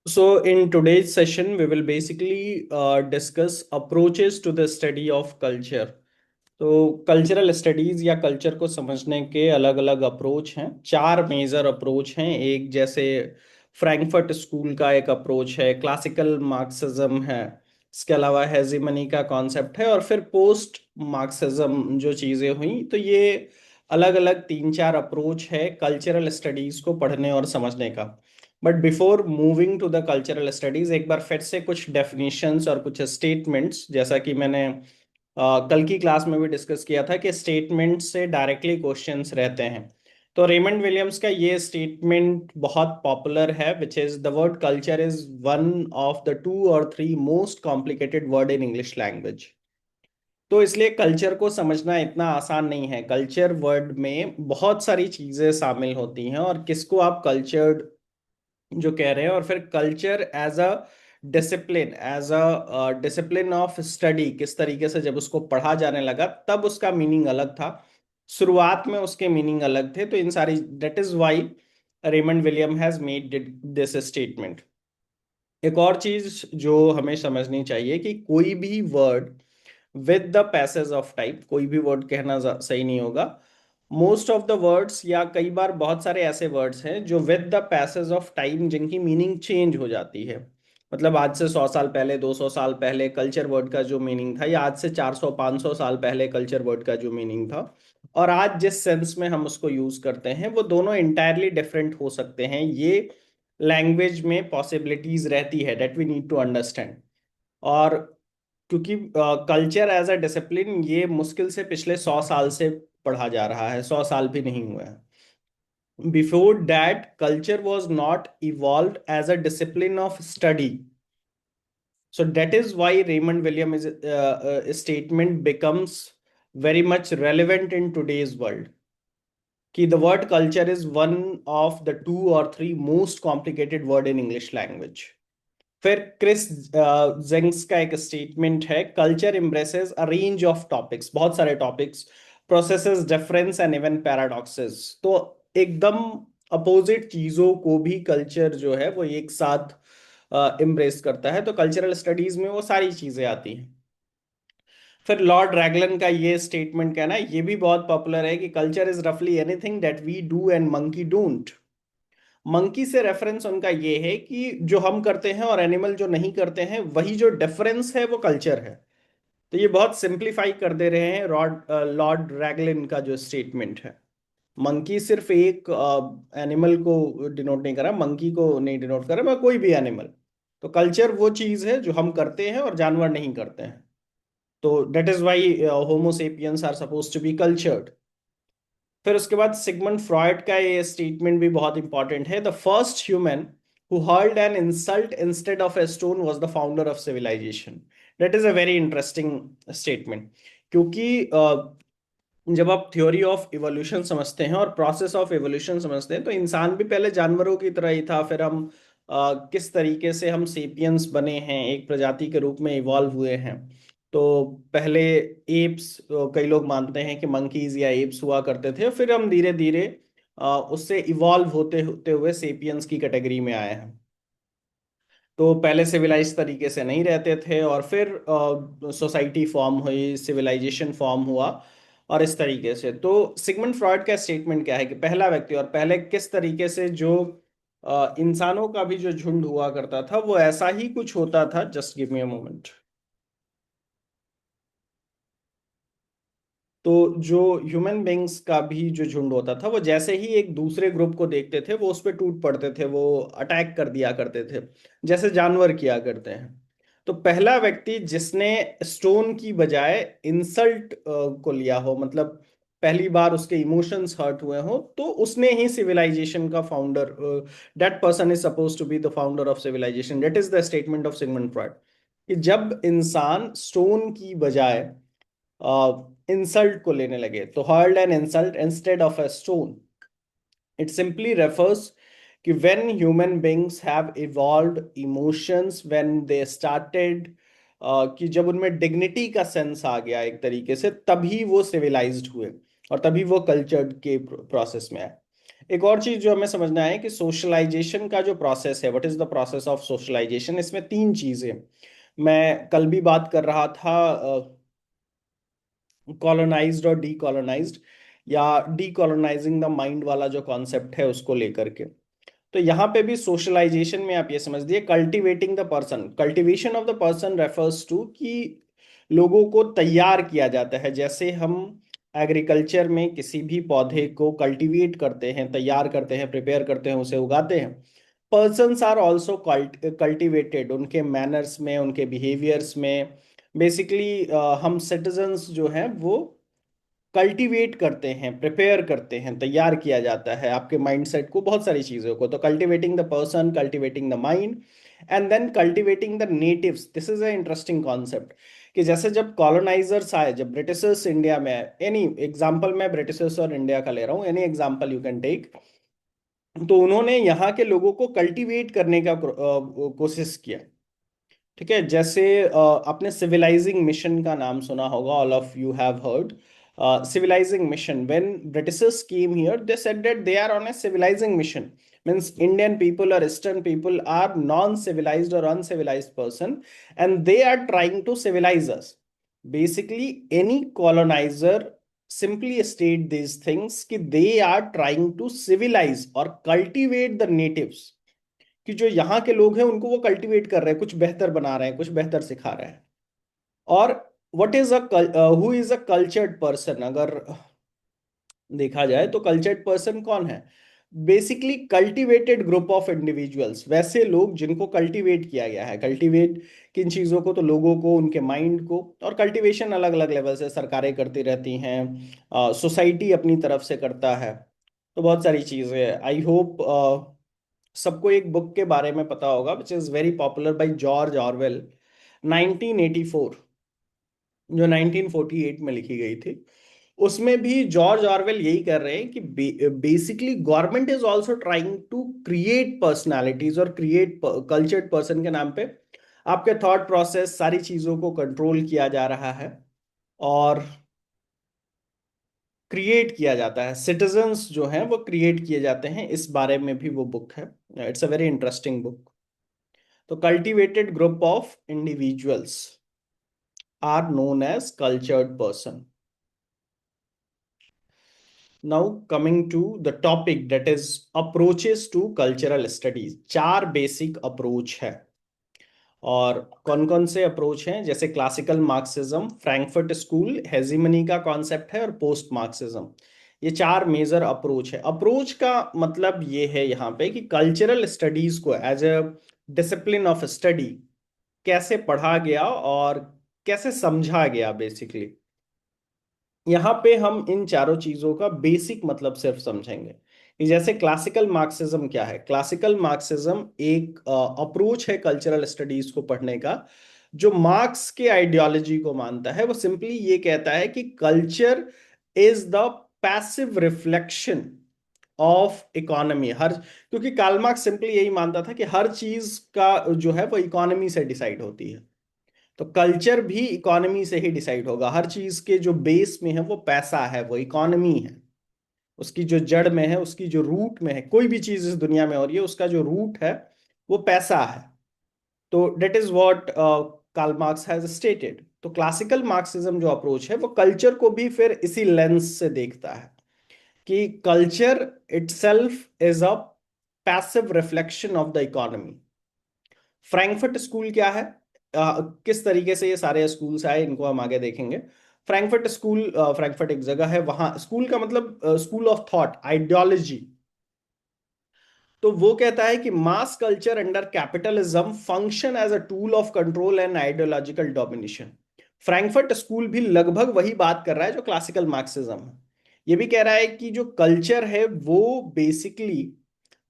So, in today's session, we will basically discuss approaches to the study of culture. तो cultural studies या culture को समझने के अलग अलग अप्रोच हैं। चार मेजर अप्रोच हैं। एक जैसे फ्रैंकफर्ट स्कूल का एक अप्रोच है, क्लासिकल मार्क्सिज्म है, इसके अलावा हेजीमनी का कॉन्सेप्ट है, और फिर पोस्ट मार्क्सिज्म जो चीज़ें हुई। तो ये अलग अलग तीन चार अप्रोच है कल्चरल स्टडीज को पढ़ने और समझने का। But before moving to the cultural studies, एक बार फिर से कुछ डेफिनेशंस और कुछ स्टेटमेंट्स, जैसा कि मैंने कल की क्लास में भी डिस्कस किया था कि स्टेटमेंट से डायरेक्टली क्वेश्चंस रहते हैं। तो रेमंड विलियम्स का ये स्टेटमेंट बहुत पॉपुलर है, which is the word culture is one of the two और three most complicated word in English language. तो इसलिए कल्चर को समझना इतना आसान नहीं है। कल्चर वर्ड में बहुत सारी चीजें शामिल होती हैं, और किसको आप कल्चर्ड जो कह रहे हैं, और फिर culture as a discipline of study किस तरीके से जब उसको पढ़ा जाने लगा तब उसका मीनिंग अलग था। शुरुआत में उसके मीनिंग अलग थे। तो इन सारी, that is why Raymond William has made this statement. एक और चीज जो हमें समझनी चाहिए कि कोई भी word with the passage of time, कोई भी वर्ड कहना सही नहीं होगा। मोस्ट ऑफ द वर्ड्स, या कई बार बहुत सारे ऐसे वर्ड्स हैं जो with the passage of time जिनकी मीनिंग चेंज हो जाती है। मतलब आज से 100 साल पहले, 200 साल पहले कल्चर वर्ड का जो मीनिंग था, या आज से 400 500 साल पहले कल्चर वर्ड का जो मीनिंग था, और आज जिस सेंस में हम उसको यूज करते हैं, वो दोनों इंटायरली डिफरेंट हो सकते हैं। ये लैंग्वेज में पॉसिबिलिटीज रहती है, that we need to understand. और क्योंकि कल्चर एज अ डिसिप्लिन ये मुश्किल से पिछले 100 साल से पढ़ा जा रहा है, 100 साल भी नहीं हुए हैं। Before that culture was not evolve as a discipline of study. So that is why Raymond William is statement becomes very much relevant in today's world, कि the word culture is one of the two or three most complicated word in English language। फिर Chris जेंग्स का एक statement है, culture embraces a range of topics, बहुत सारे topics, processes difference and even paradoxes. तो एकदम opposite चीजों को भी कल्चर जो है वो एक साथ एम्ब्रेस करता है। तो कल्चरल स्टडीज में वो सारी चीजें आती हैं। फिर लॉर्ड रैगलन का ये स्टेटमेंट कहना है, ये भी बहुत पॉपुलर है, कि कल्चर इज रफली anything that we do and monkey don't. Monkey से रेफरेंस उनका ये है कि जो हम करते हैं और एनिमल जो नहीं करते हैं, वही जो डिफरेंस है वो कल्चर है। तो ये बहुत सिंप्लीफाई कर दे रहे हैं लॉर्ड रैगलिन का जो स्टेटमेंट है। मंकी सिर्फ एक एनिमल को डिनोट नहीं कर रहा, मंकी को नहीं डिनोट कर रहा, मैं कोई भी एनिमल। तो कल्चर वो चीज है जो हम करते हैं और जानवर नहीं करते हैं। तो that is why homo sapiens are suppose to be cultured. फिर उसके बाद सिगमंड फ्रॉयड का ये स्टेटमेंट भी बहुत इंपॉर्टेंट है, the first human who hurled an insult instead of a stone was the founder of civilisation. That is a very interesting statement. क्योंकि जब आप थ्योरी ऑफ इवोल्यूशन समझते हैं और प्रोसेस ऑफ इवोल्यूशन समझते हैं, तो इंसान भी पहले जानवरों की तरह ही था। फिर हम किस तरीके से हम सेपियंस बने हैं, एक प्रजाति के रूप में इवॉल्व हुए हैं। तो पहले एप्स, कई लोग मानते हैं कि मंकीज या एप्स हुआ करते थे, फिर हम धीरे धीरे उससे इवॉल्व होते होते हुए सेपियंस की कैटेगरी में आए हैं। तो पहले सिविलाइज तरीके से नहीं रहते थे, और फिर सोसाइटी फॉर्म हुई, सिविलाइजेशन फॉर्म हुआ, और इस तरीके से। तो सिगमंड फ्रॉयड का स्टेटमेंट क्या है कि पहला व्यक्ति, और पहले किस तरीके से जो इंसानों का भी जो झुंड हुआ करता था वो ऐसा ही कुछ होता था। Just give me a moment. तो जो ह्यूमन बींग्स का भी जो झुंड होता था, वो जैसे ही एक दूसरे ग्रुप को देखते थे वो उस पर टूट पड़ते थे, वो अटैक कर दिया करते थे, जैसे जानवर किया करते हैं। तो पहला व्यक्ति जिसने स्टोन की बजाय इंसल्ट को लिया हो, मतलब पहली बार उसके इमोशंस हर्ट हुए हो, तो उसने ही सिविलाइजेशन का founder, that person is suppose to be the founder of civilisation. That is the statement of Sigmund Freud, कि जब इंसान स्टोन की बजाय इंसल्ट को लेने लगे, तो hurled an insult instead of a stone, it simply refers कि when human beings have evolved emotions, when they started, कि जब उनमें डिग्निटी का सेंस आ गया एक तरीके से, तभी वो सिविलाइज्ड हुए और तभी वो कल्चर्ड के प्रोसेस में आए। एक और चीज जो हमें समझना है कि सोशलाइजेशन का जो प्रोसेस है, what is the process of socialisation, इसमें तीन चीजें। मैं कल भी बात कर रहा था कॉलोनाइज्ड और डीकॉलोनाइज्ड, या डीकॉलोनाइजिंग द माइंड वाला जो कॉन्सेप्ट है उसको लेकर के। तो यहाँ पे भी सोशलाइजेशन में आप ये समझ दिए cultivating the person, cultivation of the person refers to कि लोगों को तैयार किया जाता है। जैसे हम एग्रीकल्चर में किसी भी पौधे को कल्टीवेट करते हैं, तैयार करते हैं, प्रिपेयर करते हैं, उसे उगाते हैं, पर्सन्स आर ऑल्सो कल्टिवेटेड उनके मैनर्स में, उनके बिहेवियर्स में। बेसिकली हम सिटीजन्स जो हैं वो कल्टीवेट करते हैं, प्रिपेयर करते हैं, तैयार किया जाता है आपके माइंडसेट को, बहुत सारी चीज़ों को। तो cultivating the person, cultivating the mind, and then cultivating the natives. This is a interesting concept कि जैसे जब कॉलोनाइजर्स आए, जब ब्रिटिशर्स इंडिया में आए, एनी एग्जाम्पल मैं ब्रिटिशर्स और इंडिया का ले रहा हूँ, any example you can take, तो उन्होंने यहाँ के लोगों को कल्टीवेट करने का कोशिश किया। ठीक है, जैसे आपने सिविलाइजिंग मिशन का नाम सुना होगा, all of you have heard civilizing mission. When Britishers came here, they said that they are on a civilizing mission. Means Indian people or Eastern people are non-civilized or uncivilized person, and they are trying to civilize us. Basically, any colonizer simply state these things कि they are trying to civilize or cultivate the natives, कि जो यहाँ के लोग हैं उनको वो cultivate कर रहे हैं, कुछ बेहतर बना रहे हैं, कुछ बेहतर सिखा रहे हैं। और what is who is a cultured person, अगर देखा जाए तो कल्चर्ड पर्सन कौन है? Basically cultivated group of individuals, वैसे लोग जिनको कल्टीवेट किया गया है। कल्टीवेट किन चीज़ों को? तो लोगों को, उनके माइंड को। और कल्टीवेशन अलग अलग लेवल से सरकारें करती रहती हैं, सोसाइटी अपनी तरफ से करता है। तो बहुत सारी चीज़ें। आई होप सबको एक बुक के बारे में पता होगा which is very popular by George Orwell, 1984, जो 1948 में लिखी गई थी। उसमें भी जॉर्ज ऑरवेल यही कर रहे हैं कि basically government is also trying to create personalities और क्रिएट कल्चर्ड पर्सन के नाम पे आपके थॉट प्रोसेस, सारी चीजों को कंट्रोल किया जा रहा है और क्रिएट किया जाता है। सिटीजन्स जो हैं वो क्रिएट किए जाते हैं, इस बारे में भी वो बुक है। It's a very interesting book. तो cultivated group of individuals are known as cultured person. Now coming to the topic, that is approaches to cultural studies। चार बेसिक अप्रोच है। और कौन कौन से अप्रोच हैं? जैसे classical Marxism, Frankfurt school, hegemony का कॉन्सेप्ट है, और पोस्ट मार्क्सिज्म। ये चार मेजर अप्रोच है। अप्रोच का मतलब ये है यहाँ पे कि कल्चरल स्टडीज को as a discipline of study कैसे पढ़ा गया और कैसे समझा गया। बेसिकली यहाँ पे हम इन चारों चीजों का बेसिक मतलब सिर्फ समझेंगे कि जैसे क्लासिकल मार्क्सिज्म क्या है। क्लासिकल मार्क्सिज्म एक अप्रोच है कल्चरल स्टडीज को पढ़ने का, जो मार्क्स के आइडियोलॉजी को मानता है। वो सिंपली ये कहता है कि culture is the passive reflection of economy. हर, क्योंकि कार्ल मार्क्स सिंपली यही मानता था कि हर चीज का जो है वो इकोनॉमी से डिसाइड होती है। तो कल्चर भी इकोनॉमी से ही डिसाइड होगा। हर चीज के जो बेस में है वो पैसा है, वो इकोनॉमी है। उसकी जो जड़ में है, उसकी जो रूट में है, कोई भी चीज इस दुनिया में हो रही है उसका जो रूट है वो पैसा है। तो that is what Karl Marx has stated. तो क्लासिकल मार्क्सिज्म जो अप्रोच है वो कल्चर को भी फिर इसी लेंस से देखता है कि culture itself is a passive reflection of the economy. Frankfurt school क्या है? किस तरीके से ये सारे स्कूल्स आए, इनको हम आगे देखेंगे। फ्रैंकफर्ट स्कूल, फ्रैंकफर्ट एक जगह है, वहां स्कूल का मतलब स्कूल ऑफ थॉट, आइडियोलॉजी। तो वो कहता है कि mass culture under capitalism function as a tool of control and ideological domination. Frankfurt school भी लगभग वही बात कर रहा है जो क्लासिकल मार्क्सिज्म है। ये भी कह रहा है कि जो कल्चर है वो बेसिकली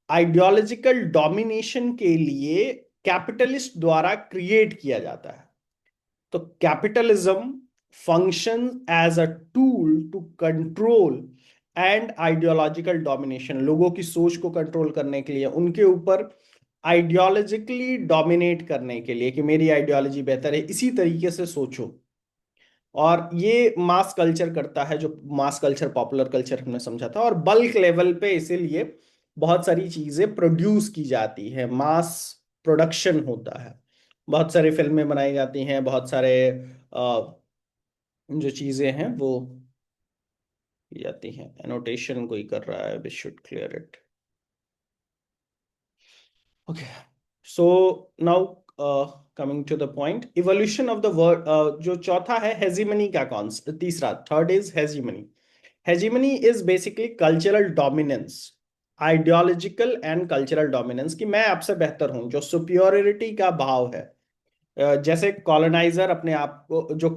आइडियोलॉजिकल डोमिनेशन के लिए कैपिटलिस्ट द्वारा क्रिएट किया जाता है। तो capitalism function as a tool to control and ideological domination, लोगों की सोच को कंट्रोल करने के लिए, उनके ऊपर आइडियोलॉजिकली डोमिनेट करने के लिए कि मेरी आइडियोलॉजी बेहतर है, इसी तरीके से सोचो। और ये मास कल्चर करता है, जो मास कल्चर पॉपुलर कल्चर हमने समझा था, और बल्क लेवल पे इसीलिए बहुत सारी चीजें प्रोड्यूस की जाती है, मास प्रोडक्शन होता है, बहुत सारी फिल्में बनाई जाती हैं, बहुत सारे जो चीजें हैं वो की जाती हैं। एनोटेशन कोई कर रहा है, we should clear it. Okay, so now coming to the point, evolution of the word. जो चौथा है हेजीमनी का कॉन्सेप्ट, तीसरा, third is hegemony. Hegemony is basically cultural dominance, ideological and cultural dominance, कि मैं आपसे बेहतर हूं, जो सुपियोरिटी का भाव है। जैसे कॉलोनाइजर अपने आप को, जो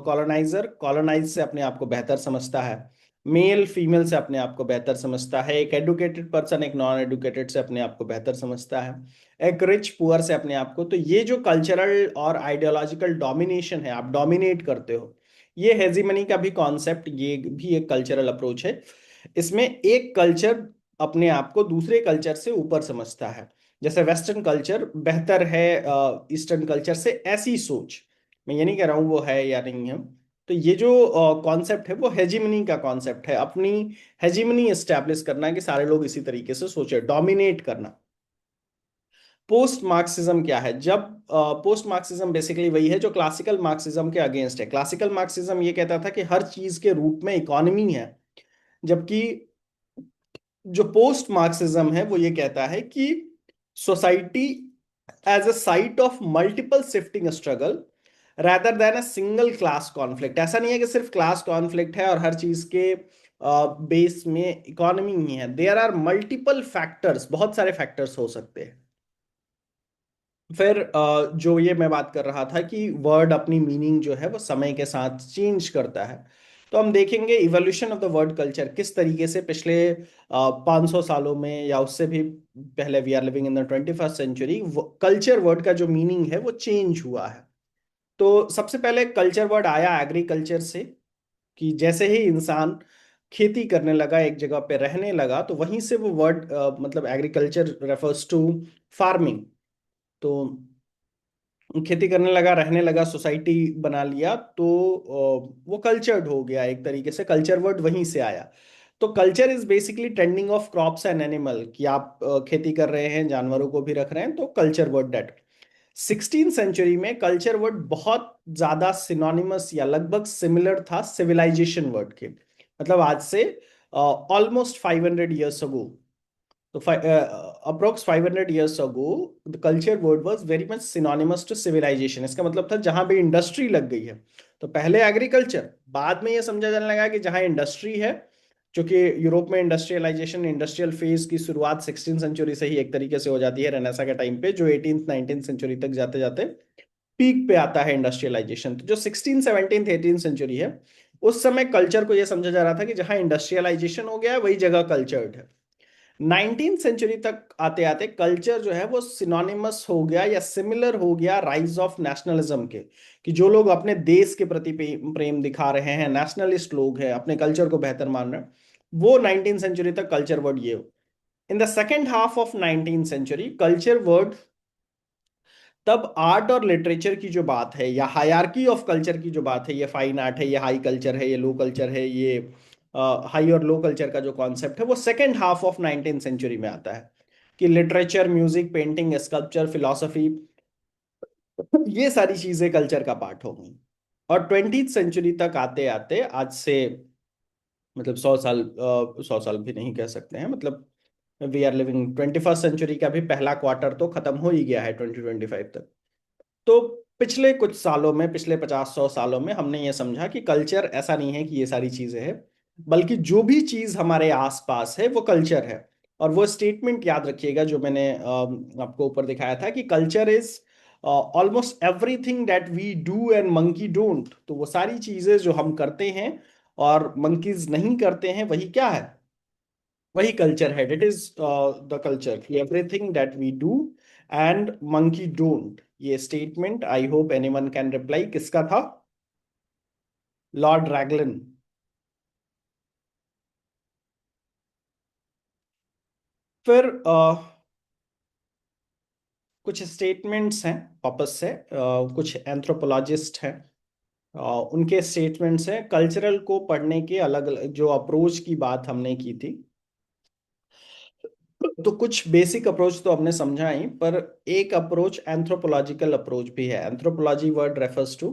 कॉलोनाइजर कॉलोनाइज से अपने आप को बेहतर समझता है, मेल फीमेल से अपने आप को बेहतर समझता है, एक एडुकेटेड पर्सन एक नॉन एडुकेटेड से अपने आप को बेहतर समझता है, एक रिच पुअर से अपने आप को। तो ये जो कल्चरल और आइडियोलॉजिकल डोमिनेशन है, आप डोमिनेट करते हो, ये हेजीमनी का भी कॉन्सेप्ट, ये भी एक कल्चरल अप्रोच है। इसमें एक कल्चर अपने आप को दूसरे कल्चर से ऊपर समझता है। जैसे वेस्टर्न कल्चर बेहतर है ईस्टर्न कल्चर से, ऐसी सोच, मैं ये नहीं कह रहा हूँ वो है या नहीं है। तो ये जो कॉन्सेप्ट है वो हेजिमनी का कॉन्सेप्ट है, अपनी हेजिमनी एस्टैब्लिश करना, कि सारे लोग इसी तरीके से सोचे, डोमिनेट करना। पोस्ट मार्क्सिज्म क्या है? जब पोस्ट मार्क्सिज्म बेसिकली वही है जो क्लासिकल मार्क्सिज्म के अगेंस्ट है। क्लासिकल मार्क्सिज्म ये कहता था कि हर चीज के रूट में इकोनॉमी है, जबकि जो पोस्ट मार्क्सिज्म है वो ये कहता है कि society as a site of multiple shifting struggle rather than a single class conflict. ऐसा नहीं है कि सिर्फ क्लास कॉन्फ्लिक्ट है और हर चीज के बेस में इकोनॉमी ही है, देयर आर मल्टीपल फैक्टर्स, बहुत सारे फैक्टर्स हो सकते हैं। फिर जो ये मैं बात कर रहा था कि वर्ड अपनी मीनिंग जो है वो समय के साथ चेंज करता है, तो हम देखेंगे evolution of the word culture किस तरीके से पिछले 500 सालों में या उससे भी पहले, we are living in the 21st century, culture word का जो मीनिंग है वो चेंज हुआ है। तो सबसे पहले कल्चर वर्ड आया एग्रीकल्चर से, कि जैसे ही इंसान खेती करने लगा, एक जगह पे रहने लगा, तो वहीं से वो वर्ड, मतलब एग्रीकल्चर रेफर्स टू फार्मिंग। तो खेती करने लगा, रहने लगा, सोसाइटी बना लिया, तो वो कल्चर्ड हो गया एक तरीके से, कल्चर वर्ड वहीं से आया। तो culture is basically tending of crops and animal, कि आप खेती कर रहे हैं, जानवरों को भी रख रहे हैं, तो culture word that. 16th century में कल्चर वर्ड बहुत ज्यादा सिनोनिमस या लगभग सिमिलर था सिविलाइजेशन वर्ड के, मतलब आज से ऑलमोस्ट 500 years ago। तो approx 500 years ago the culture word was very much synonymous to civilization. इसका मतलब था जहां भी इंडस्ट्री लग गई है, तो पहले एग्रीकल्चर, बाद में ये समझा जाने लगा कि जहां इंडस्ट्री है, क्योंकि यूरोप में इंडस्ट्रियलाइजेशन, इंडस्ट्रियल फेज की शुरुआत 16th सेंचुरी से ही एक तरीके से हो जाती है, रेनेसा के टाइम पे, जो 18th 19th सेंचुरी तक जाते जाते पीक पे आता है इंडस्ट्रियलाइजेशन। तो जो 16th 17th 18th सेंचुरी है, उस समय कल्चर को यह समझा जा रहा था कि जहां इंडस्ट्रियलाइजेशन हो गया है वही जगह कल्चर्ड है। 19th सेंचुरी तक आते आते कल्चर जो है वो सिनोनिमस हो गया या सिमिलर हो गया राइज ऑफ नेशनलिज्म के, कि जो लोग अपने देश के प्रति प्रेम दिखा रहे हैं, नेशनलिस्ट लोग हैं, अपने कल्चर को बेहतर मान रहे हैं, वो 19th सेंचुरी तक कल्चर वर्ड ये हो। In the second half of 19th century culture word, तब आर्ट और लिटरेचर की जो बात है या हायरार्की ऑफ कल्चर की जो बात है, ये फाइन आर्ट है, ये हाई कल्चर है, ये लो कल्चर है, ये हाई और लो कल्चर का जो कॉन्सेप्ट है वो second half of 19th century में आता है, कि literature, music, painting, sculpture, philosophy, ये सारी चीजें कल्चर का पार्ट हो गई। और 20th सेंचुरी तक आते आते, आज से मतलब 100 साल, 100 साल भी नहीं कह सकते हैं, मतलब we are living 21st century का भी पहला क्वार्टर तो खत्म हो ही गया है 2025 तक। तो पिछले कुछ सालों में, पिछले 50 100 सालों में हमने ये समझा कि कल्चर ऐसा नहीं है कि ये सारी चीजें हैं, बल्कि जो भी चीज हमारे आसपास है वो कल्चर है। और वो स्टेटमेंट याद रखिएगा जो मैंने आपको ऊपर दिखाया था, कि culture is almost everything that we do and monkey don't. तो वो सारी चीजें जो हम करते हैं और मंकीज नहीं करते हैं, वही क्या है, वही कल्चर है। It is the culture, everything that we do and monkey don't. ये statement I hope anyone can reply, किसका था? Lord Raglan. फिर कुछ स्टेटमेंट्स हैं वापस से, कुछ एंथ्रोपोलॉजिस्ट हैं उनके स्टेटमेंट्स हैं कल्चरल को पढ़ने के अलग अलग जो अप्रोच की बात हमने की थी। तो कुछ बेसिक अप्रोच तो हमने समझा ही, पर एक अप्रोच एंथ्रोपोलॉजिकल अप्रोच भी है। Anthropology word refers to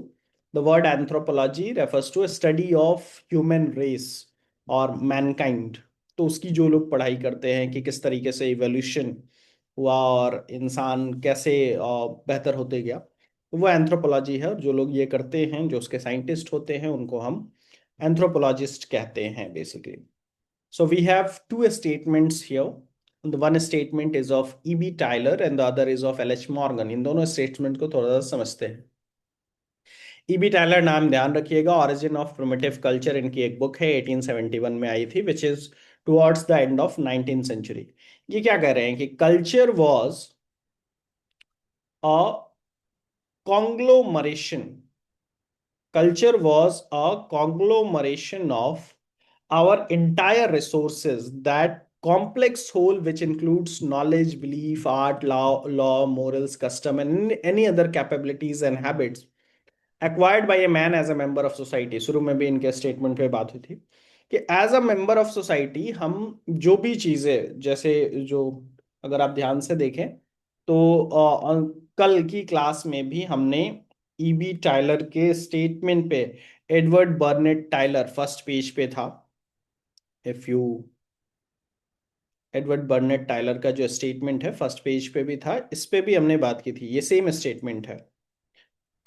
the word anthropology refers to study of human race और मैनकाइंड। तो उसकी जो लोग पढ़ाई करते हैं कि किस तरीके से इवोल्यूशन हुआ और इंसान कैसे बेहतर होते गया, तो वो एंथ्रोपोलॉजी है। और जो लोग ये करते हैं, जो उसके साइंटिस्ट होते हैं, उनको हम एंथ्रोपोलॉजिस्ट कहते हैं basically. So we have two statements here. The one statement is of E.B. Tyler and the other is of L.H. Morgan. इन दोनों स्टेटमेंट को थोड़ा सा समझते हैं। E.B. टायलर नाम ध्यान रखिएगा। ऑरिजिन ऑफ प्रिमिटिव कल्चर इनकी एक बुक है, 1871 में आई थी, which is towards the end of 19th century. ये क्या कह रहे हैं कि culture was a conglomeration, culture was a conglomeration of our entire resources, that complex whole which includes knowledge, belief, art, law, morals, custom, and any other capabilities and habits acquired by a man as a member of society। शुरू में भी इनके statement पे बात हुई थी कि as a member of society हम जो भी चीजें, जैसे जो अगर आप ध्यान से देखें तो कल की क्लास में भी हमने ईबी टायलर के स्टेटमेंट पे, Edward Burnett Tyler first page पे था। If you Edward Burnett Tyler का जो स्टेटमेंट है फर्स्ट पेज पे भी था, इस पे भी हमने बात की थी, ये सेम स्टेटमेंट है।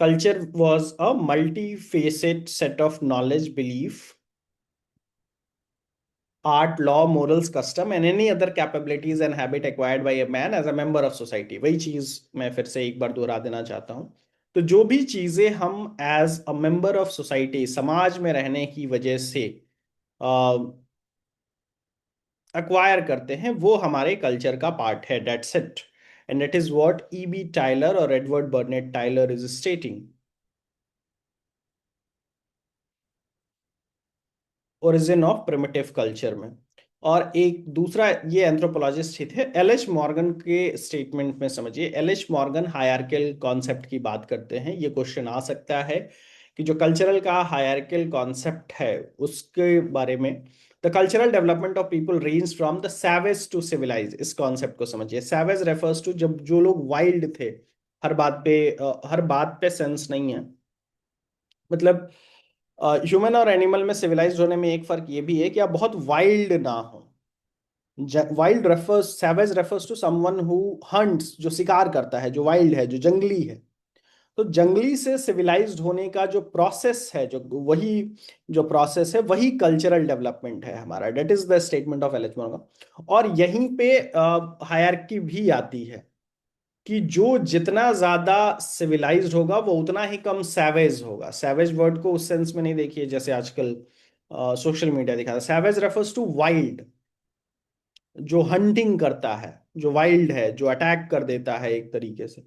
Culture was a multifaceted set of knowledge, belief, art, law, morals, custom, and any other capabilities and habit acquired by a man as a member of society। वही चीज मैं फिर से एक बार दोहरा देना चाहता हूँ। तो जो भी चीजें हम as a member of society, समाज में रहने की वजह से अक्वायर करते हैं, वो हमारे कल्चर का पार्ट है। That's it, and that is what E B Tylor और Edward Burnett Tylor is stating. Origin of primitive culture में। और एक दूसरा, ये एंथ्रोपोलॉजिस्ट ही थे, एल एच मॉर्गन के स्टेटमेंट में समझिए। L H Morgan hierarchical concept की बात करते हैं। ये क्वेश्चन आ सकता है कि जो कल्चरल का हायरार्कियल कॉन्सेप्ट है उसके बारे में, the cultural development of people range from the savage to civilize. इस कॉन्सेप्ट को समझिए। सैवेज रेफर्स टू जब जो लोग वाइल्ड थे, हर बात पे सेंस नहीं है, मतलब ह्यूमन और एनिमल में सिविलाइज्ड होने में एक फर्क ये भी है कि आप बहुत वाइल्ड ना हो। Wild refers, savage refers to someone who hunts, जो शिकार करता है, जो वाइल्ड है, जो जंगली है। तो जंगली से सिविलाइज्ड होने का जो प्रोसेस है, जो वही जो प्रोसेस है, वही कल्चरल डेवलपमेंट है हमारा। That is the statement of L H Morgan. और यहीं पे हायरार्की भी आती है कि जो जितना ज्यादा सिविलाइज्ड होगा वो उतना ही कम सैवेज होगा। सैवेज वर्ड को उस सेंस में नहीं देखिए जैसे आजकल सोशल मीडिया दिखाता है। सैवेज रेफर्स टू वाइल्ड, जो हंटिंग करता है, जो वाइल्ड है, जो अटैक कर देता है एक तरीके से।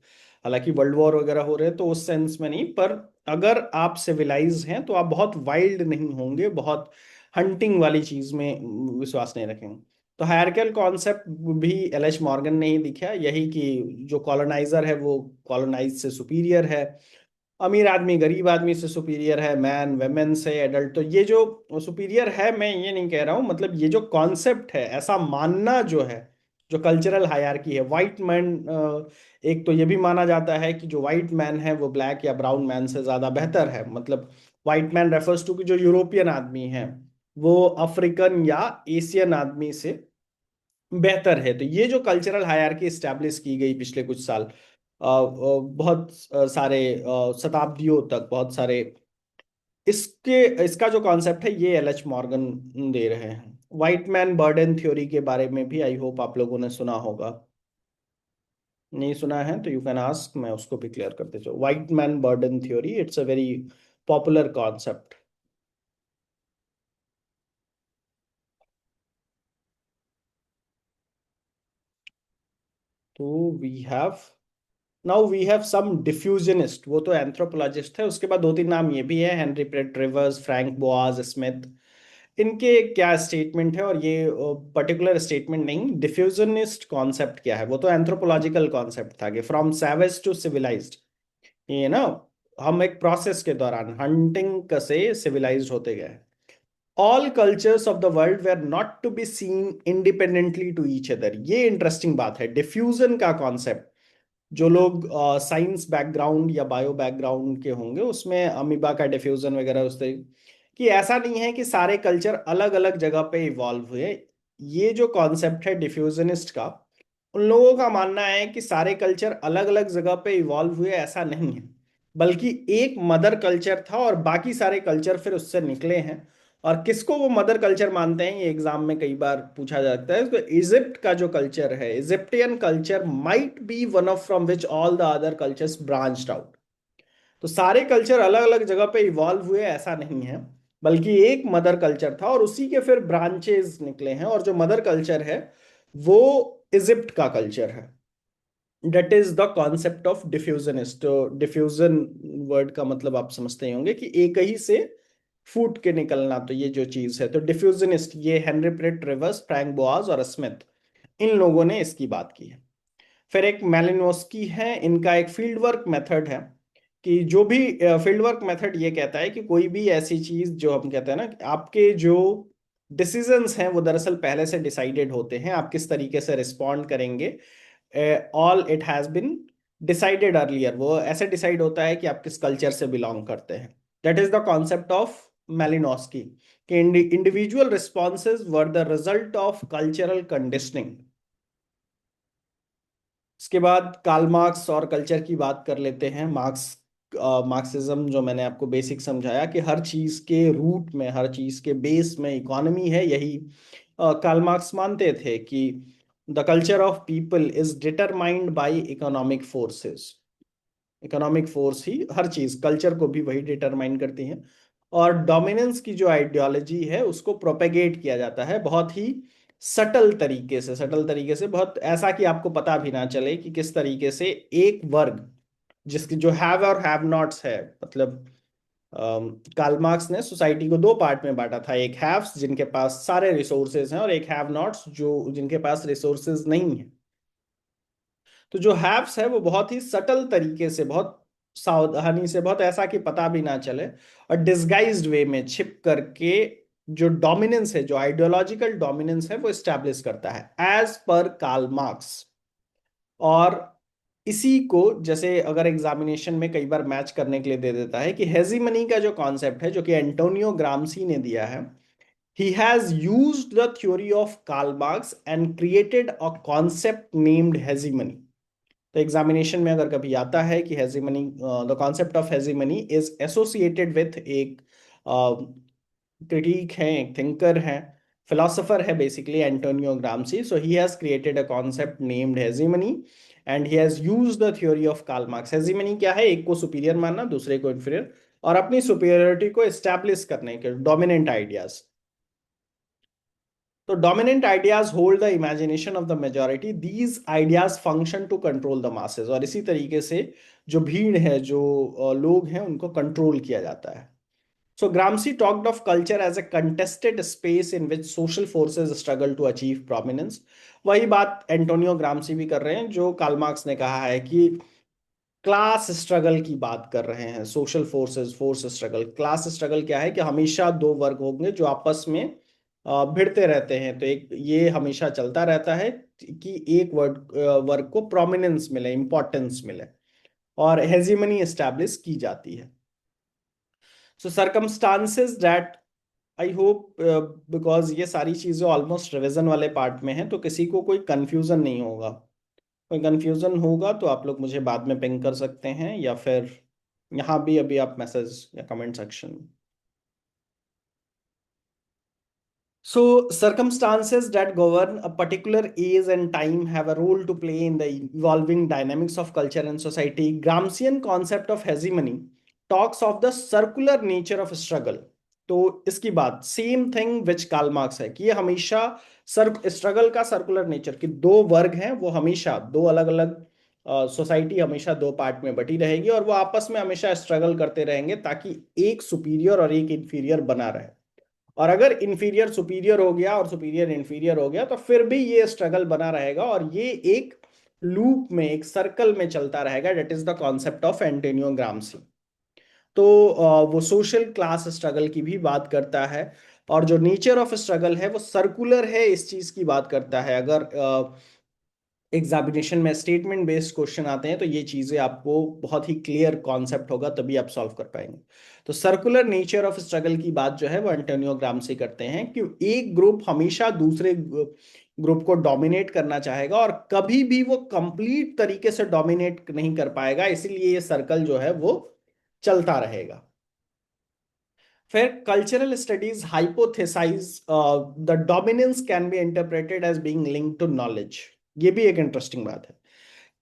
हालांकि वर्ल्ड वॉर वगैरह हो रहे हैं तो उस सेंस में नहीं, पर अगर आप सिविलाइज हैं तो आप बहुत वाइल्ड नहीं होंगे, बहुत हंटिंग वाली चीज में विश्वास नहीं रखेंगे। तो हायरकियल कॉन्सेप्ट भी एल एच मॉर्गन ने ही दिखा, यही कि जो कॉलोनाइजर है वो कॉलोनाइज से सुपीरियर है, अमीर आदमी गरीब आदमी से सुपीरियर है, मैन वेमेन से, एडल्ट। तो ये जो सुपीरियर है, मैं ये नहीं कह रहा हूँ, मतलब ये जो कॉन्सेप्ट है, ऐसा मानना जो है, जो कल्चरल हायरार्की है, वाइट मैन, एक तो ये भी माना जाता है कि जो वाइट मैन है वो ब्लैक या ब्राउन मैन से ज्यादा बेहतर है। मतलब वाइट मैन रेफर्स टू कि जो यूरोपियन आदमी है वो अफ्रीकन या एशियन आदमी से बेहतर है। तो ये जो कल्चरल हायरार्की स्टैब्लिश की गई पिछले कुछ साल, बहुत सारे शताब्दियों तक, बहुत सारे, इसके इसका जो कॉन्सेप्ट है ये एल एच मॉर्गन दे रहे हैं। व्हाइट मैन बर्डन थ्योरी के बारे में भी आई होप आप लोगों ने सुना होगा। नहीं सुना है तो यू कैन आस्क, मैं उसको भी क्लियर करते चलो। White man burden theory, it's a very popular concept. तो we have, now we have some diffusionist, वो तो एंथ्रोपोलॉजिस्ट है। उसके बाद दो तीन नाम ये भी है, Henry parade reverse, Frank Boaz Smith. इनके क्या स्टेटमेंट है, और ये पर्टिकुलर स्टेटमेंट नहीं, डिफ्यूजनिस्ट कॉन्सेप्ट क्या है, वो तो एंथ्रोपोलॉजिकल कॉन्सेप्ट था कि फ्रॉम सैवेज टू सिविलाइज्ड, ये ना। हम एक प्रोसेस के दौरान हंटिंग से सिविलाइज्ड होते गए। All cultures of the world were not to be seen independently to each other. ये इंटरेस्टिंग बात है, डिफ्यूजन का कॉन्सेप्ट। जो लोग साइंस बैकग्राउंड या बायो बैकग्राउंड के होंगे उसमें अमीबा का डिफ्यूजन वगैरह उस तरीके कि ऐसा नहीं है कि सारे कल्चर अलग अलग जगह पे इवॉल्व हुए। ये जो कॉन्सेप्ट है डिफ्यूजनिस्ट का, उन लोगों का मानना है कि सारे कल्चर अलग अलग जगह पे इवॉल्व हुए, ऐसा नहीं है, बल्कि एक मदर कल्चर था और बाकी सारे कल्चर फिर उससे निकले हैं। और किसको वो मदर कल्चर मानते हैं, ये एग्जाम में कई बार पूछा जाता है। तो इजिप्ट का जो कल्चर है, Egyptian culture might be one of from which all the other cultures branched out. तो सारे कल्चर अलग अलग जगह पे इवॉल्व हुए ऐसा नहीं है, बल्कि एक मदर कल्चर था और उसी के फिर ब्रांचेस निकले हैं। और जो मदर कल्चर है वो इजिप्ट का कल्चर है। That is the concept of diffusionist. तो डिफ्यूजन वर्ड का मतलब आप समझते ही होंगे कि एक ही से फूट के निकलना, तो ये जो चीज है। तो डिफ्यूजनिस्ट ये Henry parade reverse, Frank Boaz और स्मिथ, इन लोगों ने इसकी बात की है। फिर एक मेलिनोस्की है, इनका एक फील्ड वर्क मेथड है कि जो भी फील्ड वर्क मेथड ये कहता है कि कोई भी ऐसी चीज जो हम कहते हैं ना कि आपके जो डिसीजंस हैं वो दरअसल पहले से डिसाइडेड होते हैं, आप किस तरीके से रिस्पॉन्ड करेंगे, all it has been decided earlier. वो ऐसे डिसाइड होता है कि आप किस कल्चर से बिलोंग करते हैं। That is the concept of Malinowski कि individual responses were the result of cultural conditioning. इसके बाद कार्ल मार्क्स और कल्चर की बात कर लेते हैं। मार्क्सिज्म जो मैंने आपको बेसिक समझाया कि हर चीज के रूट में, हर चीज के बेस में इकोनॉमी है, यही कार्ल मार्क्स मानते थे कि the culture of people is determined by economic forces. Economic force ही हर चीज, कल्चर को भी वही डिटरमाइन करती है। और डोमिनेंस की जो आइडियोलॉजी है उसको प्रोपेगेट किया जाता है बहुत ही सटल तरीके से, सटल तरीके से, बहुत ऐसा कि आपको पता भी ना चले कि किस तरीके से एक वर्ग, जिसकी जो हैव और हैव नॉट्स है, मतलब कार्ल मार्क्स ने सोसाइटी को दो पार्ट में बांटा था, एक हैव्स जिनके पास सारे रिसोर्सेज हैं और एक हैव नॉट्स जो जिनके पास रिसोर्सेज नहीं है। तो जो हैव्स है वो बहुत ही सटल तरीके से, बहुत सावधानी से, बहुत ऐसा कि पता भी ना चले और डिस्गाइज्ड वे में छिप करके जो डोमिनेंस है, जो आइडियोलॉजिकल डोमिनेंस है, वो स्टैब्लिश करता है एज पर कार्ल मार्क्स। और इसी को जैसे अगर एग्जामिनेशन में कई बार मैच करने के लिए दे देता है कि हेजीमनी का जो कॉन्सेप्ट है जो कि एंटोनियो ग्राम्सी ने दिया है, he has used the theory of Karl Marx and created a concept named hegemony। तो एग्जामिनेशन में अगर कभी आता है कि hegemony, the concept of hegemony is associated with एक क्रिटिक है, एक थिंकर है, फिलोसोफर है basically, Antonio Gramsci. So he has created a concept named hegemony and he has used the theory of Karl Marx. Hegemony क्या है, एक को superior मानना, दूसरे को इंफीरियर, और अपनी सुपीरियरिटी को एस्टैब्लिश करने के डोमिनेंट आइडियाज। तो dominant ideas hold the imagination of the majority, these ideas function to control the masses. और इसी तरीके से जो भीड़ है, जो लोग हैं, उनको कंट्रोल किया जाता है। So Gramsci talked of culture as a contested space in which social forces struggle to achieve prominence. वही बात एंटोनियो ग्रामसी भी कर रहे हैं जो कार्ल मार्क्स ने कहा है कि क्लास स्ट्रगल की बात कर रहे हैं। Social forces, force struggle, class struggle क्या है कि हमेशा दो वर्ग होंगे जो आपस में भिड़ते रहते हैं। तो एक ये हमेशा चलता रहता है कि एक वर्ग को प्रोमिनेंस मिले, इंपॉर्टेंस मिले, और हेजीमनी एस्टैब्लिश की जाती है। So circumstances that, I hope because ये सारी चीजें ऑलमोस्ट रिवीजन वाले पार्ट में हैं तो किसी को कोई कंफ्यूजन नहीं होगा। कोई कंफ्यूजन होगा तो आप लोग मुझे बाद में पिंग कर सकते हैं या फिर यहाँ भी अभी आप मैसेज या comment section. So, circumstances that govern a particular age and time have a role to play in the evolving dynamics of culture and society. Gramscian concept of hegemony talks of the circular nature of struggle. तो इसकी बात same thing which Karl Marx है कि ये हमेशा struggle का circular nature, कि दो वर्ग हैं, वो हमेशा दो अलग अलग सोसाइटी हमेशा दो पार्ट में बटी रहेगी और वो आपस में हमेशा स्ट्रगल करते रहेंगे ताकि एक सुपीरियर और एक इंफीरियर बना रहे। और अगर इंफीरियर सुपीरियर हो गया और सुपीरियर इंफीरियर हो गया तो फिर भी ये स्ट्रगल बना रहेगा और ये एक लूप में, एक सर्कल में चलता रहेगा। That is the concept of Antonio Gramsci. तो वो सोशल क्लास स्ट्रगल की भी बात करता है। और जो नेचर ऑफ स्ट्रगल है वो सर्कुलर है, इस चीज की बात करता है। अगर एग्जामिनेशन में स्टेटमेंट बेस्ड क्वेश्चन आते हैं तो ये चीजें आपको बहुत ही क्लियर कॉन्सेप्ट होगा, तभी आप सॉल्व कर पाएंगे। तो सर्कुलर नेचर ऑफ स्ट्रगल की बात जो है वो एंटोनियो ग्राम्सी करते हैं कि एक ग्रुप हमेशा दूसरे ग्रुप को डोमिनेट करना चाहेगा और कभी भी वो कंप्लीट तरीके से डोमिनेट नहीं कर पाएगा, इसीलिए ये सर्कल जो है वो चलता रहेगा। फिर cultural studies hypothesize the dominance can be interpreted as being linked to knowledge. ये भी एक इंटरेस्टिंग बात है,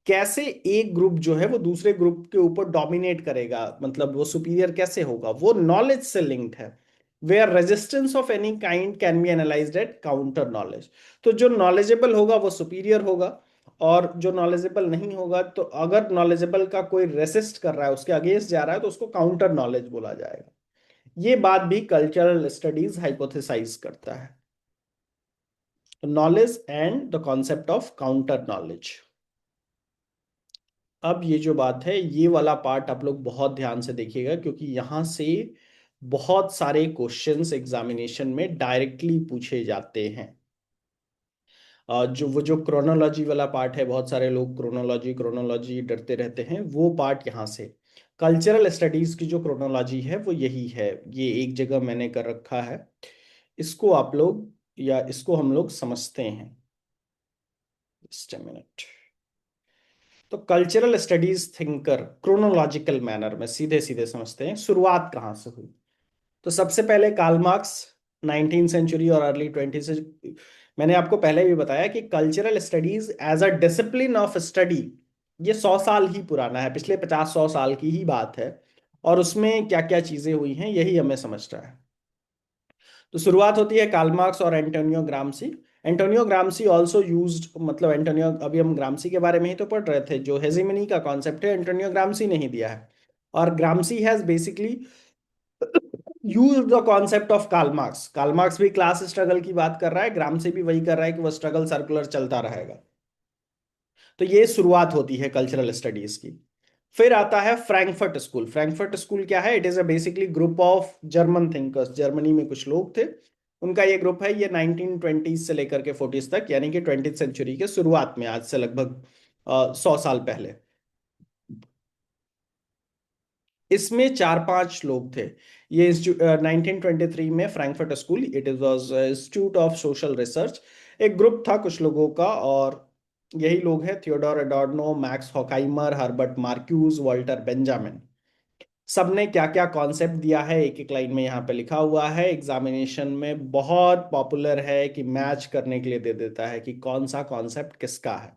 कैसे एक ग्रुप जो है वो दूसरे ग्रुप के ऊपर डोमिनेट करेगा, मतलब वो सुपीरियर कैसे होगा, वो नॉलेज से लिंक्ड है। Where resistance of any kind can be analysed at counter knowledge. तो जो नॉलेजेबल होगा वो सुपीरियर होगा, और जो नॉलेजेबल नहीं होगा, तो अगर नॉलेजेबल का कोई रेसिस्ट कर रहा है, उसके अगेंस्ट जा रहा है, तो उसको काउंटर नॉलेज बोला जाएगा। ये बात भी कल्चरल स्टडीज हाइपोथेसाइज करता है, knowledge and the concept of counter knowledge. अब ये जो बात है, ये वाला पार्ट आप लोग बहुत ध्यान से देखिएगा, क्योंकि यहां से बहुत सारे क्वेश्चंस एग्जामिनेशन में डायरेक्टली पूछे जाते हैं। जो वो जो क्रोनोलॉजी वाला पार्ट है, बहुत सारे लोग क्रोनोलॉजी क्रोनोलॉजी डरते रहते हैं, वो पार्ट यहाँ से कल्चरल स्टडीज की जो क्रोनोलॉजी है वो यही है। ये एक जगह मैंने कर रखा है, इसको आप लोग या इसको हम लोग समझते हैं। Just a minute. तो cultural studies thinker chronological manner में सीधे सीधे समझते हैं शुरुआत कहाँ से हुई। तो सबसे पहले कार्ल मार्क्स, 19th सेंचुरी और अर्ली 20th से। मैंने आपको पहले भी बताया कि cultural studies as a discipline of study ये 100 साल ही पुराना है, पिछले 50-100 साल की ही बात है। और उसमें क्या क्या चीजें हुई हैं यही हमें समझना है। तो शुरुआत होती है कार्ल मार्क्स और Antonio Gramsci. Antonio Gramsci also used, मतलब एंटोनियो, अभी हम ग्राम्सी के बारे में ही तो पढ़ रहे थे, जो हेजिमनी का कॉन्सेप्ट है एंटोनियो ग्राम्सी ने ही दिया है। और Gramsci has basically use the concept of Karl Marx. Karl Marx भी क्लास स्ट्रगल की बात कर रहा है, ग्राम्सी भी वही कर रहा है कि वह स्ट्रगल सर्कुलर चलता रहेगा। तो ये शुरुआत होती है कल्चरल स्टडीज की। फिर आता है फ्रैंकफर्ट स्कूल। फ्रैंकफर्ट स्कूल क्या है? It is a basically group of German thinkers, Germany में कुछ लोग थे, उनका ये ग्रुप है। ये 1920s से लेकर के 40s तक, यानी कि 20th सेंचुरी के शुरुआत में, आज से लगभग 100 साल पहले। इसमें 4-5 लोग थे। ये 1923 में Frankfurt school, it is was institute of social research, एक ग्रुप था कुछ लोगों का। और यही लोग हैं Theodor Adorno, Max Horkheimer, Herbert Marcuse, Walter Benjamin. सबने क्या क्या कॉन्सेप्ट दिया है एक एक लाइन में यहाँ पे लिखा हुआ है। एग्जामिनेशन में बहुत पॉपुलर है कि मैच करने के लिए दे देता है कि कौन सा कॉन्सेप्ट किसका है।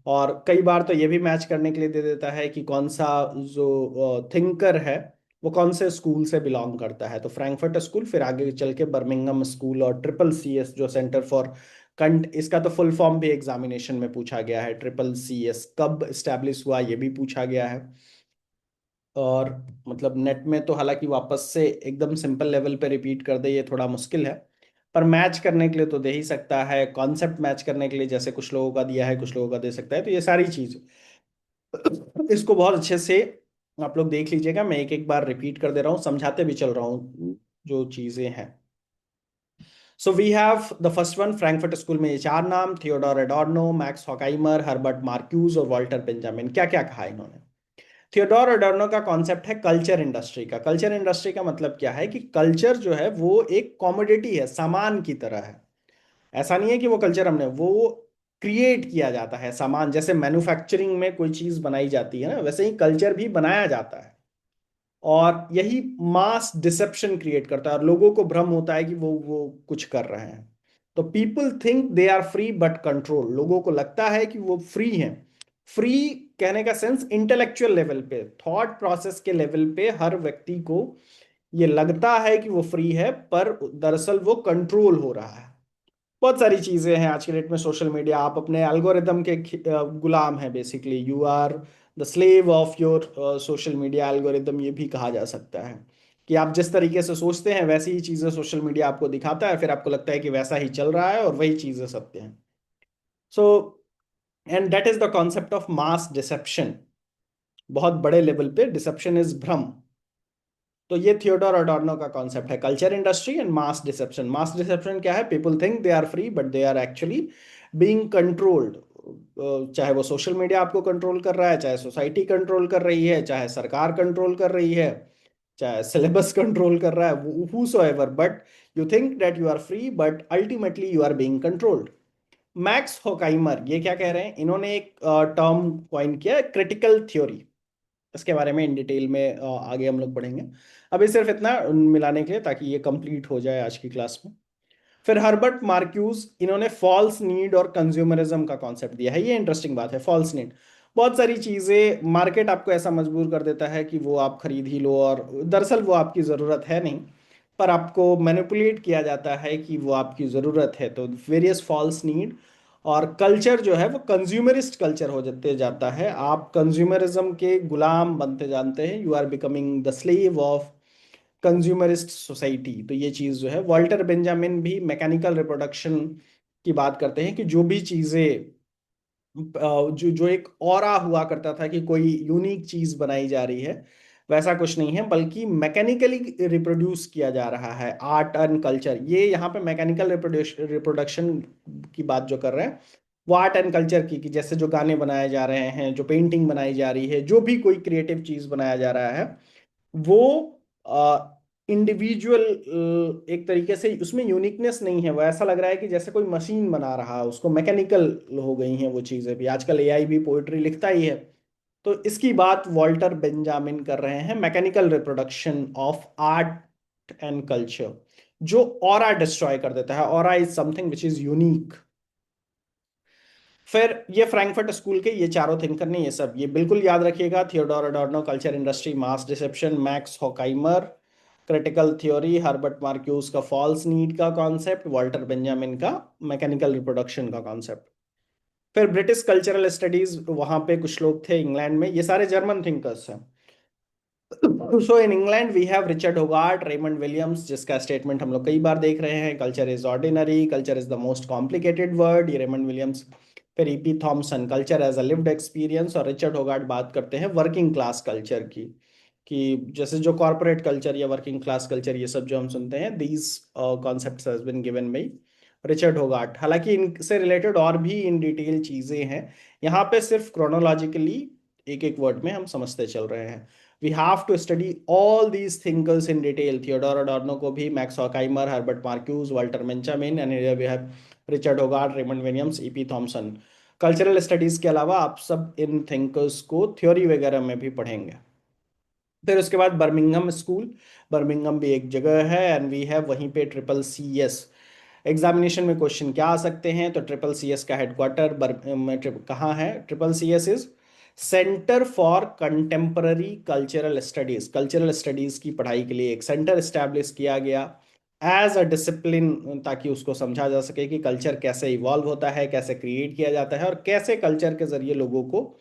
और कई बार तो ये भी मैच करने के लिए दे देता है कि कौन सा जो थिंकर है वो कौन से स्कूल से बिलोंग करता है। तो फ्रैंकफर्ट स्कूल, फिर आगे चल के बर्मिंघम स्कूल, और ट्रिपल सी एस जो सेंटर फॉर कंट, इसका तो फुल फॉर्म भी एग्जामिनेशन में पूछा गया है। ट्रिपल सी एस कब स्टैब्लिश हुआ ये भी पूछा गया है। और मतलब नेट में तो हालांकि वापस से एकदम सिंपल लेवल पे रिपीट कर दे ये थोड़ा मुश्किल है, पर मैच करने के लिए तो दे ही सकता है। कॉन्सेप्ट मैच करने के लिए जैसे कुछ लोगों का दिया है, कुछ लोगों का दे सकता है। तो ये सारी चीज इसको बहुत अच्छे से आप लोग देख लीजिएगा। मैं एक एक बार रिपीट कर दे रहा हूँ, समझाते भी चल रहा हूँ जो चीजें हैं। So we have the first one, Frankfurt school में ये चार नाम, Theodor Adorno, Max Horkheimer, Herbert Marcuse और वॉल्टर बेंजामिन। क्या क्या कहा इन्होंने? थियोडोर एडोर्नो का कॉन्सेप्ट है कल्चर इंडस्ट्री का। कल्चर इंडस्ट्री का मतलब क्या है कि कल्चर जो है वो एक कॉमोडिटी है, सामान की तरह है। ऐसा नहीं है कि वो कल्चर हमने, वो क्रिएट किया जाता है सामान, जैसे मैन्युफैक्चरिंग में कोई चीज बनाई जाती है ना, वैसे ही कल्चर भी बनाया जाता है। और यही मास डिसेप्शन क्रिएट करता है, और लोगों को भ्रम होता है कि वो कुछ कर रहे हैं। तो people think they are free but control, लोगों को लगता है कि वो फ्री हैं। फ्री कहने का सेंस इंटेलेक्चुअल लेवल पे, थॉट प्रोसेस के लेवल पे हर व्यक्ति को ये लगता है कि वो फ्री है, पर दरअसल वो कंट्रोल हो रहा है। बहुत सारी चीजें हैं आज के डेट में। सोशल मीडिया, आप अपने एल्गोरिदम के गुलाम हैं, basically you are the slave of your social media algorithm, ये भी कहा जा सकता है कि आप जिस तरीके से सोचते हैं वैसी ही चीजें सोशल मीडिया आपको दिखाता है, फिर आपको लगता है कि वैसा ही चल रहा है और वही चीजें सत्य हैं। So and that is the concept of mass deception. बहुत बड़े लेवल पे डिसेप्शन इज भ्रम। तो ये थियोडोर अडॉर्नो का कॉन्सेप्ट है, culture industry and mass deception. Mass deception क्या है? People think they are free but they are actually being controlled. चाहे वो सोशल मीडिया आपको कंट्रोल कर रहा है, चाहे सोसाइटी कंट्रोल कर रही है, चाहे सरकार कंट्रोल कर रही है, चाहे सिलेबस कंट्रोल कर रहा है, whosoever, but you think that you are free but ultimately you are being controlled. Max Horkheimer ये क्या कह रहे हैं? इन्होंने एक टर्म कॉइन किया, क्रिटिकल थ्योरी। इसके बारे में इन डिटेल में आगे हम लोग पढ़ेंगे। अभी सिर्फ इतना मिलाने के लिए ताकि ये कंप्लीट हो जाए आज की क्लास में। फिर हर्बर्ट मार्क्यूज, इन्होंने फॉल्स नीड और कंज्यूमरिज्म का कॉन्सेप्ट दिया है। ये इंटरेस्टिंग बात है, फॉल्स नीड। बहुत सारी चीजें मार्केट आपको ऐसा मजबूर कर देता है कि वो आप खरीद ही लो, और दरअसल वो आपकी जरूरत है नहीं, पर आपको मैनिपुलेट किया जाता है कि वो आपकी जरूरत है। तो वेरियस फॉल्स नीड। और कल्चर जो है वो कंज्यूमरिस्ट कल्चर हो जाते जाता है, आप कंज्यूमरिज्म के गुलाम बनते जानते हैं, you are becoming the slave of consumerist society. तो ये चीज जो है, वॉल्टर बेंजामिन भी मैकेनिकल रिप्रोडक्शन की बात करते हैं कि जो भी चीजें जो जो एक ऑरा हुआ करता था कि कोई यूनिक चीज बनाई जा रही है, वैसा कुछ नहीं है, बल्कि मैकेनिकली रिप्रोड्यूस किया जा रहा है आर्ट एंड कल्चर। ये यहाँ पे मैकेनिकल रिप्रोडक्शन की बात जो कर रहे हैं, वो आर्ट एंड कल्चर की, कि जैसे जो गाने बनाए जा रहे हैं, जो पेंटिंग बनाई जा रही है, जो भी कोई क्रिएटिव चीज बनाया जा रहा है, वो इंडिविजुअल एक तरीके से उसमें यूनिकनेस नहीं है। वो ऐसा लग रहा है कि जैसे कोई मशीन बना रहा है उसको, मैकेनिकल हो गई हैं वो चीज़ें भी। आजकल एआई भी पोइट्री लिखता ही है। तो इसकी बात वॉल्टर बेंजामिन कर रहे हैं, mechanical reproduction of art and culture, जो ऑरा डिस्ट्रॉय कर देता है। Aura is something which is unique. फिर ये फ्रैंकफर्ट स्कूल के ये चारों थिंकर ने ये सब, ये बिल्कुल याद रखिएगा, Theodor Adorno culture industry mass deception, Max Horkheimer critical theory, Herbert Marcuse का फॉल्स नीड का कॉन्सेप्ट, वॉल्टर बेंजामिन का मैकेनिकल रिप्रोडक्शन का कॉन्सेप्ट। फिर ब्रिटिश कल्चरल स्टडीज, वहां पे कुछ लोग थे इंग्लैंड में, ये सारे जर्मन थिंकर्स हैं। So in England we have Richard Hoggart, Raymond Williams, जिसका स्टेटमेंट हम लोग कई बार देख रहे हैं, culture is ordinary, culture is the most complicated word, ये रेमंड विलियम्स। फिर E P Thomson, culture as a lived experience. और रिचर्ड होगार्ट बात करते हैं वर्किंग क्लास कल्चर की, कि जैसे जो कॉर्पोरेट कल्चर या वर्किंग क्लास कल्चर, ये सब जो हम सुनते हैं, these concepts has been given by Richard Hoggart. हालांकि इनसे रिलेटेड और भी इन डिटेल चीजें हैं, यहाँ पे सिर्फ क्रोनोलॉजिकली एक एक वर्ड में हम समझते चल रहे हैं। We have to study all these thinkers in detail, Theodor Adorno को भी, Max Horkheimer, Herbert Marcuse, Walter Benjamin, and we have Richard Hoggart, Raymond Williams, E P Thomson. Cultural studies के अलावा आप सब इन थिंकर्स को थ्योरी वगैरह में भी पढ़ेंगे। फिर उसके बाद बर्मिंघम स्कूल, बर्मिंघम भी एक जगह है, एंड वी हैव वहीं पे ट्रिपल सी एस। एग्जामिनेशन में क्वेश्चन क्या आ सकते हैं? तो ट्रिपल सी एस का हेडक्वार्टर कहाँ है? Triple C S is centre for contemporary cultural studies. Cultural studies की पढ़ाई के लिए एक सेंटर स्टैब्लिश किया गया एज अ डिसिप्लिन, ताकि उसको समझा जा सके कि कल्चर कैसे इवॉल्व होता है, कैसे क्रिएट किया जाता है, और कैसे कल्चर के जरिए लोगों को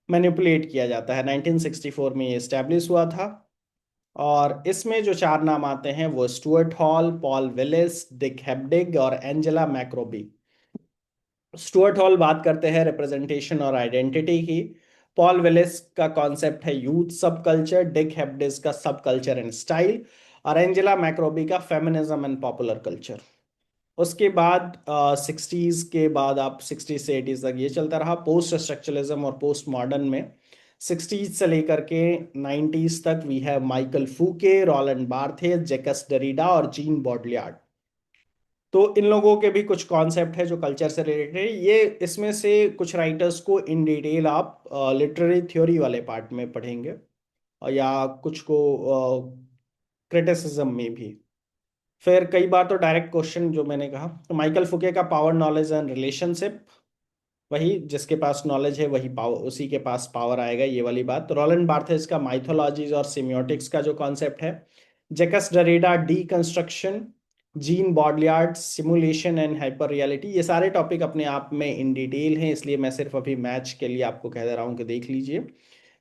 मैनिपुलेट किया जाता है। 1964 में ये स्टैब्लिश हुआ था। और इसमें जो चार नाम आते हैं वो Stuart Hall, Paul Willis, Dick Hebdige और एंजेला मैक्रोबी। स्टुअर्ट हॉल बात करते हैं रिप्रेजेंटेशन और आइडेंटिटी की। पॉल विलिस का कॉन्सेप्ट है यूथ सब कल्चर, डिक हेब्डिस का सब कल्चर एंड स्टाइल, और एंजेला मैक्रोबी का फेमिनिज्म एंड पॉपुलर कल्चर। उसके बाद सिक्सटीज के बाद, आप सिक्सटीज से एटीज तक ये चलता रहा, पोस्ट स्ट्रक्चरलिज्म और पोस्ट मॉडर्न में। सिक्सटीज से लेकर के नाइन्टीज तक we have Michael Phuke, Rowland बार्थेस, Jacques डरीडा और जीन बॉडलियार्ड। तो इन लोगों के भी कुछ कॉन्सेप्ट है जो कल्चर से रिलेटेड है। ये इसमें से कुछ राइटर्स को इन डिटेल आप लिटरेरी थ्योरी वाले पार्ट में पढ़ेंगे, या कुछ को क्रिटिसिज्म में भी। फिर कई बार तो डायरेक्ट क्वेश्चन जो मैंने कहा, तो माइकल फुके का पावर, नॉलेज एंड रिलेशनशिप, वही जिसके पास नॉलेज है वही पावर, उसी के पास पावर आएगा, ये वाली बात। तो रोलैंड बार्थेस का माइथोलॉजीज और सिम्योटिक्स का जो कॉन्सेप्ट है। Jacques Derrida deconstruction, Jean Baudrillard simulation and hyper reality. ये सारे टॉपिक अपने आप में इन डिटेल हैं, इसलिए मैं सिर्फ अभी मैच के लिए आपको कह दे रहा हूँ कि देख लीजिए।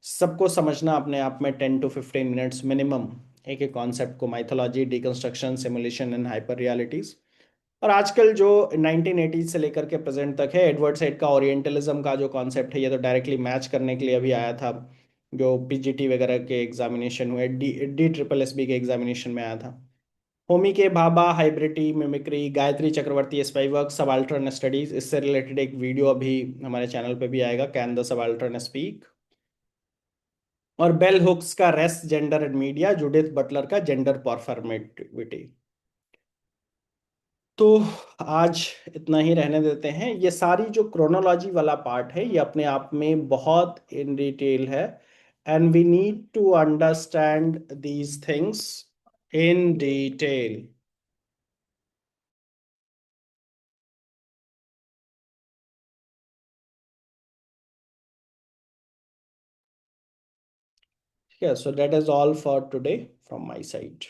सबको समझना अपने आप में 10 to 15 मिनट्स मिनिमम, एक एक कॉन्सेप्ट को, mythology, deconstruction, simulation and hyper realities. और आजकल जो 1980 से लेकर के प्रेजेंट तक है, एडवर्ड सेड का ओरिएंटलिज्म का जो कॉन्सेप्ट है, ये तो डायरेक्टली मैच करने के लिए अभी आया था। जो पीजीटी वगैरह के एग्जामिनेशन हुए, D D triple S B के एग्जामिनेशन में आया था। Homi K Bhabha, hybridity, mimicry, Gayatri Chakravorty, Spivak, subaltern studies, इससे रिलेटेड एक वीडियो अभी हमारे चैनल पे भी आएगा, कैन द सबाल्टर्न स्पीक। और बेल हुक्स का race, gender and media, Judith Butler का जेंडर परफॉर्मेटिविटी। तो आज इतना ही रहने देते हैं। ये सारी जो क्रोनोलॉजी वाला पार्ट है ये अपने आप में बहुत इन डिटेल है, and we need to understand these things in detail. Yeah, so that is all for today from my side.